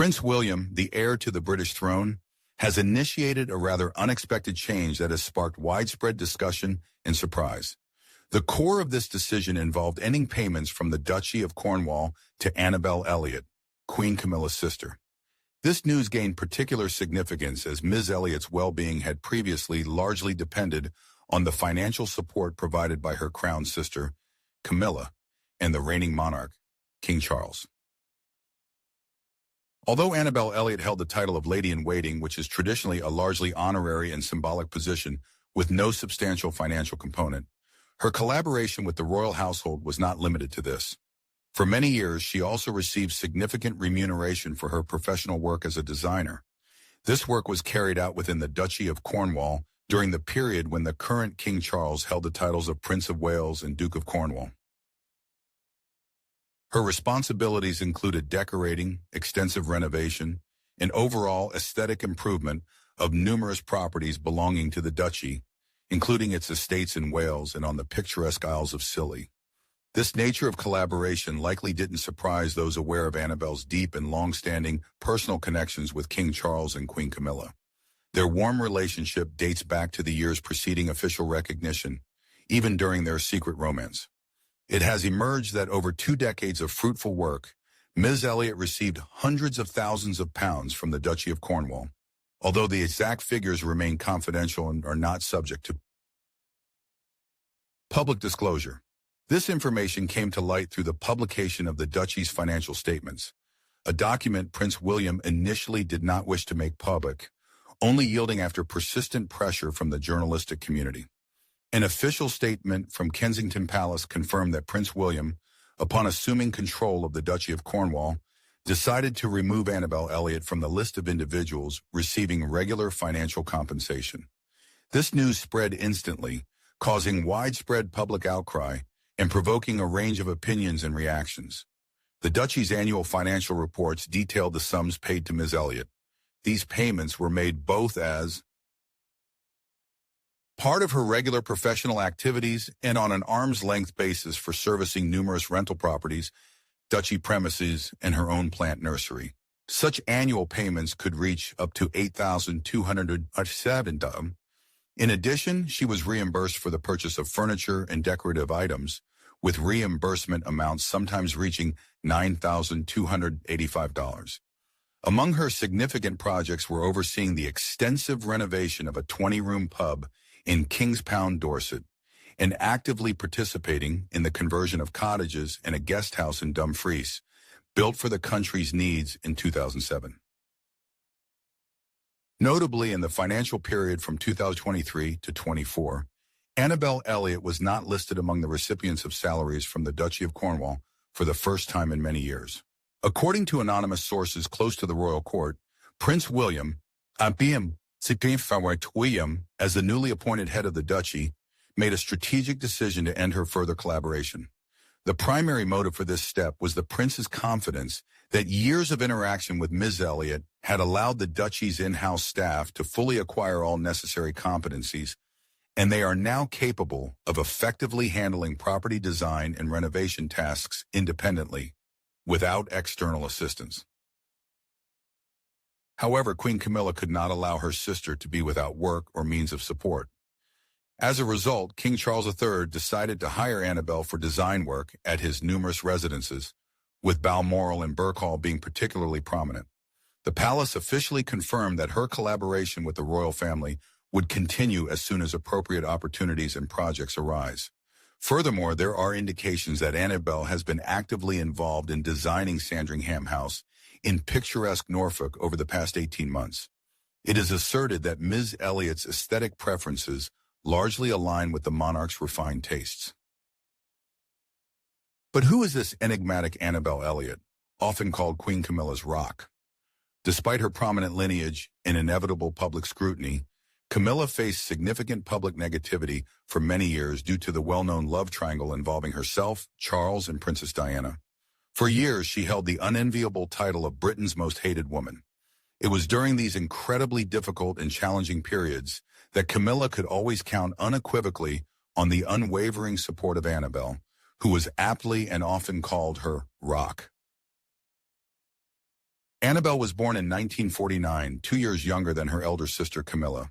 Prince William, the heir to the British throne, has initiated a rather unexpected change that has sparked widespread discussion and surprise. The core of this decision involved ending payments from the Duchy of Cornwall to Annabel Elliot, Queen Camilla's sister. This news gained particular significance as Ms. Elliot's well-being had previously largely depended on the financial support provided by her crowned sister, Camilla, and the reigning monarch, King Charles. Although Annabel Elliot held the title of Lady-in-Waiting, which is traditionally a largely honorary and symbolic position with no substantial financial component, her collaboration with the royal household was not limited to this. For many years, she also received significant remuneration for her professional work as a designer. This work was carried out within the Duchy of Cornwall during the period when the current King Charles held the titles of Prince of Wales and Duke of Cornwall. Her responsibilities included decorating, extensive renovation, and overall aesthetic improvement of numerous properties belonging to the duchy, including its estates in Wales and on the picturesque Isles of Scilly. This nature of collaboration likely didn't surprise those aware of Annabel's deep and long-standing personal connections with King Charles and Queen Camilla. Their warm relationship dates back to the years preceding official recognition, even during their secret romance. It has emerged that over 2 decades of fruitful work, Ms. Elliot received hundreds of thousands of pounds from the Duchy of Cornwall, although the exact figures remain confidential and are not subject to public disclosure. This information came to light through the publication of the Duchy's financial statements, a document Prince William initially did not wish to make public, only yielding after persistent pressure from the journalistic community. An official statement from Kensington Palace confirmed that Prince William, upon assuming control of the Duchy of Cornwall, decided to remove Annabel Elliot from the list of individuals receiving regular financial compensation. This news spread instantly, causing widespread public outcry and provoking a range of opinions and reactions. The Duchy's annual financial reports detailed the sums paid to Ms. Elliot. These payments were made both as part of her regular professional activities and on an arm's-length basis for servicing numerous rental properties, duchy premises, and her own plant nursery. Such annual payments could reach up to $8,207. In addition, she was reimbursed for the purchase of furniture and decorative items, with reimbursement amounts sometimes reaching $9,285. Among her significant projects were overseeing the extensive renovation of a 20-room pub in Kingspound, Dorset, and actively participating in the conversion of cottages and a guest house in Dumfries, built for the country's needs in 2007. Notably, in the financial period from 2023 to 24, Annabel Elliot was not listed among the recipients of salaries from the Duchy of Cornwall for the first time in many years. According to anonymous sources close to the royal court, Prince William, as the newly appointed head of the duchy, made a strategic decision to end her further collaboration. The primary motive for this step was the prince's confidence that years of interaction with Ms. Elliot had allowed the duchy's in-house staff to fully acquire all necessary competencies, and they are now capable of effectively handling property design and renovation tasks independently, without external assistance. However, Queen Camilla could not allow her sister to be without work or means of support. As a result, King Charles III decided to hire Annabel for design work at his numerous residences, with Balmoral and Birkhall being particularly prominent. The palace officially confirmed that her collaboration with the royal family would continue as soon as appropriate opportunities and projects arise. Furthermore, there are indications that Annabel has been actively involved in designing Sandringham House in picturesque Norfolk over the past 18 months. It is asserted that Ms. Elliot's aesthetic preferences largely align with the monarch's refined tastes. But who is this enigmatic Annabel Elliot, often called Queen Camilla's Rock? Despite her prominent lineage and inevitable public scrutiny, Camilla faced significant public negativity for many years due to the well-known love triangle involving herself, Charles, and Princess Diana. For years, she held the unenviable title of Britain's most hated woman. It was during these incredibly difficult and challenging periods that Camilla could always count unequivocally on the unwavering support of Annabel, who was aptly and often called her Rock. Annabelle was born in 1949, 2 years younger than her elder sister Camilla.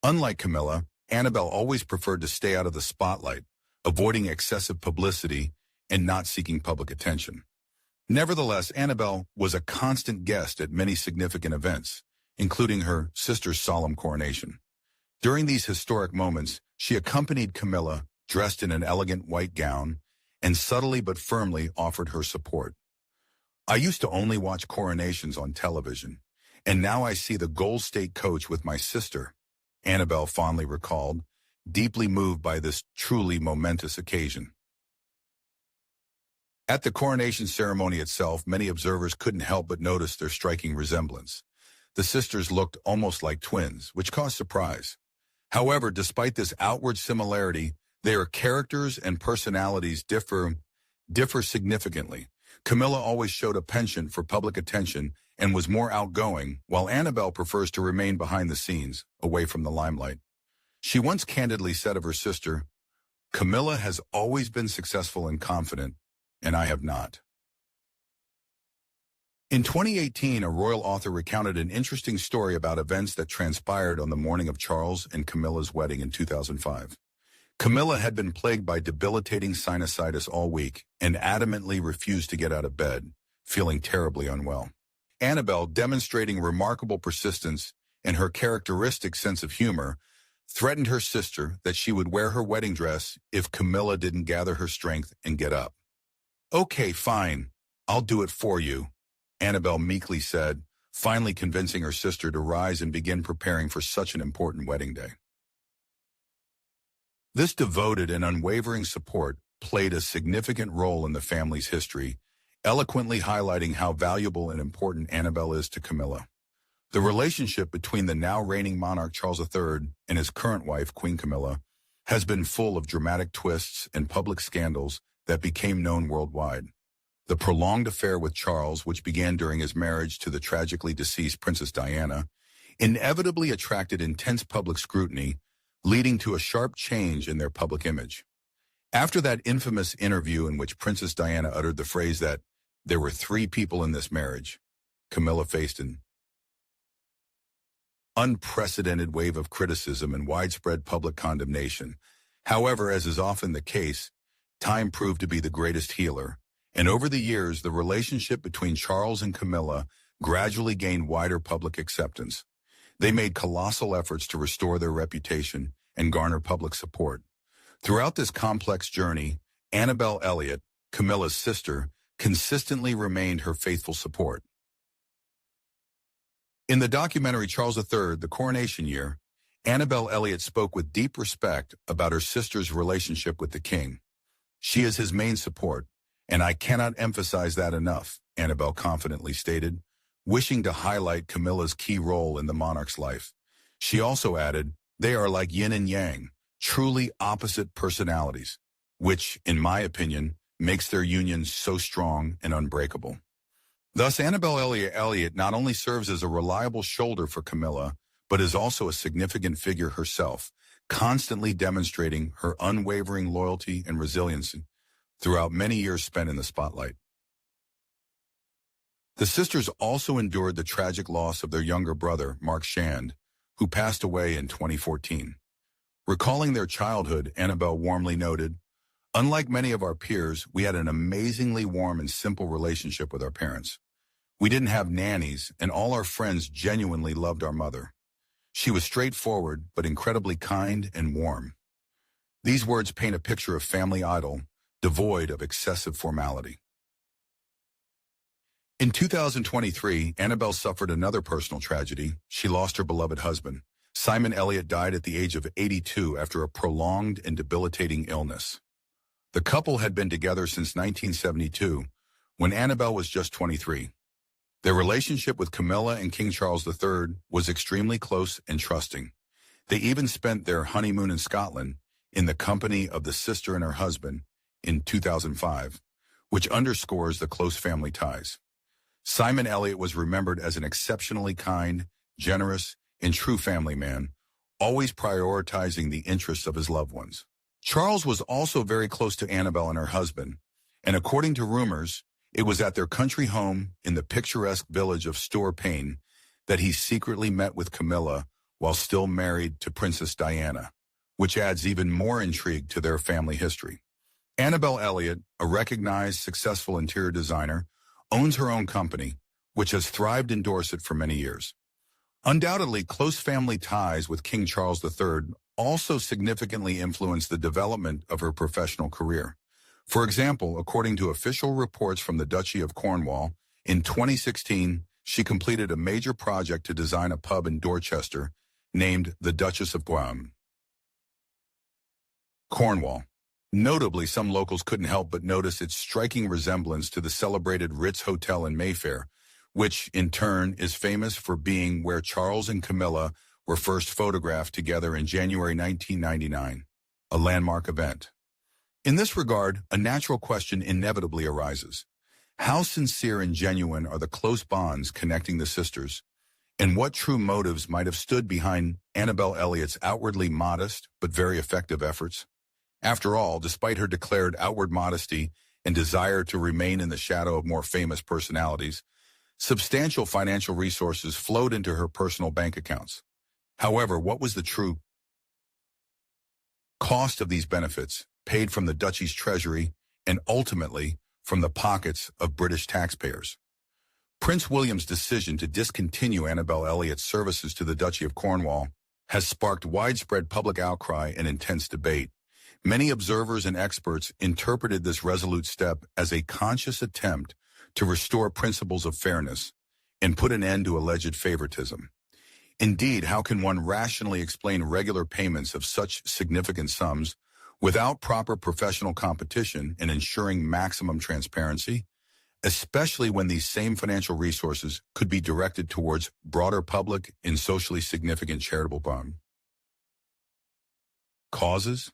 Unlike Camilla, Annabelle always preferred to stay out of the spotlight, avoiding excessive publicity and not seeking public attention. Nevertheless, Annabelle was a constant guest at many significant events, including her sister's solemn coronation. During these historic moments, she accompanied Camilla, dressed in an elegant white gown, and subtly but firmly offered her support. "I used to only watch coronations on television, and now I see the Gold State coach with my sister," Annabelle fondly recalled, deeply moved by this truly momentous occasion. At the coronation ceremony itself, many observers couldn't help but notice their striking resemblance. The sisters looked almost like twins, which caused surprise. However, despite this outward similarity, their characters and personalities differ significantly. Camilla always showed a penchant for public attention and was more outgoing, while Annabelle prefers to remain behind the scenes, away from the limelight. She once candidly said of her sister, "Camilla has always been successful and confident, and I have not." In 2018, a royal author recounted an interesting story about events that transpired on the morning of Charles and Camilla's wedding in 2005. Camilla had been plagued by debilitating sinusitis all week and adamantly refused to get out of bed, feeling terribly unwell. Annabelle, demonstrating remarkable persistence and her characteristic sense of humor, threatened her sister that she would wear her wedding dress if Camilla didn't gather her strength and get up. "Okay, fine, I'll do it for you," Annabelle meekly said, finally convincing her sister to rise and begin preparing for such an important wedding day. This devoted and unwavering support played a significant role in the family's history, eloquently highlighting how valuable and important Annabelle is to Camilla. The relationship between the now reigning monarch Charles III and his current wife, Queen Camilla, has been full of dramatic twists and public scandals that became known worldwide. The prolonged affair with Charles, which began during his marriage to the tragically deceased Princess Diana, inevitably attracted intense public scrutiny, leading to a sharp change in their public image. After that infamous interview in which Princess Diana uttered the phrase that there were 3 people in this marriage, Camilla faced an unprecedented wave of criticism and widespread public condemnation. However, as is often the case, time proved to be the greatest healer, and over the years, the relationship between Charles and Camilla gradually gained wider public acceptance. They made colossal efforts to restore their reputation and garner public support. Throughout this complex journey, Annabelle Elliott, Camilla's sister, consistently remained her faithful support. In the documentary Charles III, The Coronation Year, Annabelle Elliott spoke with deep respect about her sister's relationship with the king. "She is his main support, and I cannot emphasize that enough," Annabelle confidently stated, wishing to highlight Camilla's key role in the monarch's life. She also added, "They are like yin and yang, truly opposite personalities, which, in my opinion, makes their union so strong and unbreakable." Thus, Annabelle Elliott not only serves as a reliable shoulder for Camilla, but is also a significant figure herself, constantly demonstrating her unwavering loyalty and resiliency throughout many years spent in the spotlight. The sisters also endured the tragic loss of their younger brother, Mark Shand, who passed away in 2014. Recalling their childhood, Annabelle warmly noted, "Unlike many of our peers, we had an amazingly warm and simple relationship with our parents. We didn't have nannies, and all our friends genuinely loved our mother. She was straightforward, but incredibly kind and warm." These words paint a picture of family idol, devoid of excessive formality. In 2023, Annabelle suffered another personal tragedy. She lost her beloved husband. Simon Elliott died at the age of 82 after a prolonged and debilitating illness. The couple had been together since 1972, when Annabelle was just 23. Their relationship with Camilla and King Charles III was extremely close and trusting. They even spent their honeymoon in Scotland in the company of the sister and her husband in 2005, which underscores the close family ties. Simon Elliott was remembered as an exceptionally kind, generous, and true family man, always prioritizing the interests of his loved ones. Charles was also very close to Annabelle and her husband, and according to rumors, It was at their country home in the picturesque village of Storpain that he secretly met with Camilla while still married to Princess Diana, which adds even more intrigue to their family history. Annabel Elliott, a recognized successful interior designer, owns her own company, which has thrived in Dorset for many years. Undoubtedly, close family ties with King Charles III also significantly influenced the development of her professional career. For example, according to official reports from the Duchy of Cornwall, in 2016, she completed a major project to design a pub in Dorchester named the Duchess of Cornwall. Notably, some locals couldn't help but notice its striking resemblance to the celebrated Ritz Hotel in Mayfair, which, in turn, is famous for being where Charles and Camilla were first photographed together in January 1999, a landmark event. In this regard, a natural question inevitably arises. How sincere and genuine are the close bonds connecting the sisters? And what true motives might have stood behind Annabel Elliott's outwardly modest but very effective efforts? After all, despite her declared outward modesty and desire to remain in the shadow of more famous personalities, substantial financial resources flowed into her personal bank accounts. However, what was the true cost of these benefits, paid from the duchy's treasury and ultimately from the pockets of British taxpayers? Prince William's decision to discontinue Annabel Elliott's services to the Duchy of Cornwall has sparked widespread public outcry and intense debate. Many observers and experts interpreted this resolute step as a conscious attempt to restore principles of fairness and put an end to alleged favoritism. Indeed, how can one rationally explain regular payments of such significant sums without proper professional competition and ensuring maximum transparency, especially when these same financial resources could be directed towards broader public and socially significant charitable causes?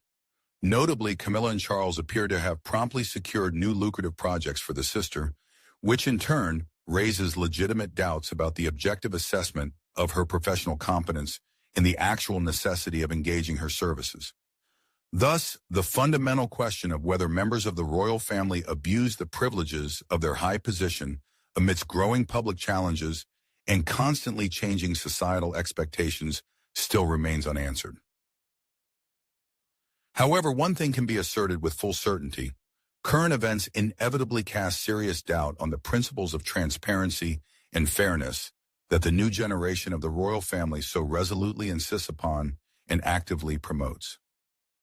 Notably, Camilla and Charles appear to have promptly secured new lucrative projects for the sister, which in turn raises legitimate doubts about the objective assessment of her professional competence and the actual necessity of engaging her services. Thus, the fundamental question of whether members of the royal family abuse the privileges of their high position amidst growing public challenges and constantly changing societal expectations still remains unanswered. However, one thing can be asserted with full certainty. Current events inevitably cast serious doubt on the principles of transparency and fairness that the new generation of the royal family so resolutely insists upon and actively promotes.